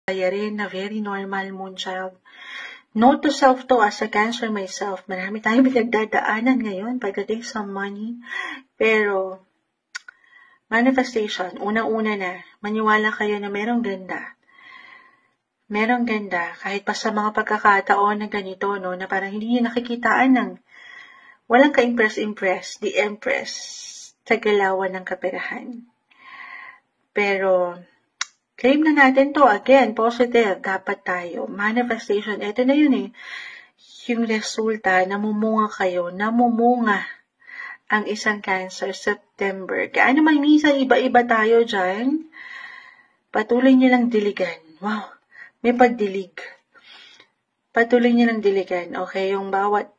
bayarin na very normal, Moonchild. Note to self to, as a Cancer myself, marami tayong pinagdadaanan ngayon pagdating sa money. Pero, manifestation, unang-una na, maniwala kayo na merong ganda. Merong ganda, kahit pa sa mga pagkakataon na ganito, no, na parang hindi nyo nakikitaan ng walang ka-impress-impress, the Empress, sa galawan ng kaperahan. Pero, claim na natin to, again, positive, dapat tayo. Manifestation, eto na yun eh. Yung resulta, namumunga kayo, namumunga ang isang Cancer, September. Kaya naman minsan, iba-iba tayo dyan. Patuloy nyo lang diligan. Wow, may pagdilig. Patuloy nyo lang diligan, okay? Yung bawat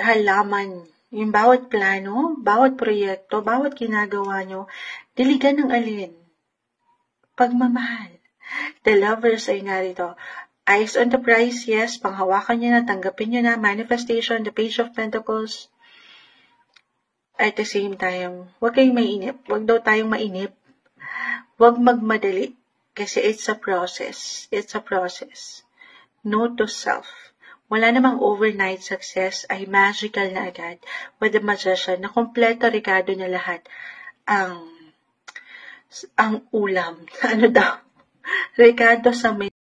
halaman, yung bawat plano, bawat proyekto, bawat ginagawa nyo, diligan ng alin? Pagmamahal. The Lovers ay narito. Eyes on the prize, yes. Panghawakan nyo na, tanggapin nyo na. Manifestation, the Page of Pentacles. At the same time, huwag kayong mainip. Huwag daw tayong mainip. Huwag magmadali. Kasi it's a process. It's a process. Note to self. Wala namang overnight success ay magical na agad. With the Magician, na kompleto Ricardo na lahat ang ulam. Ano daw? Ricardo sa may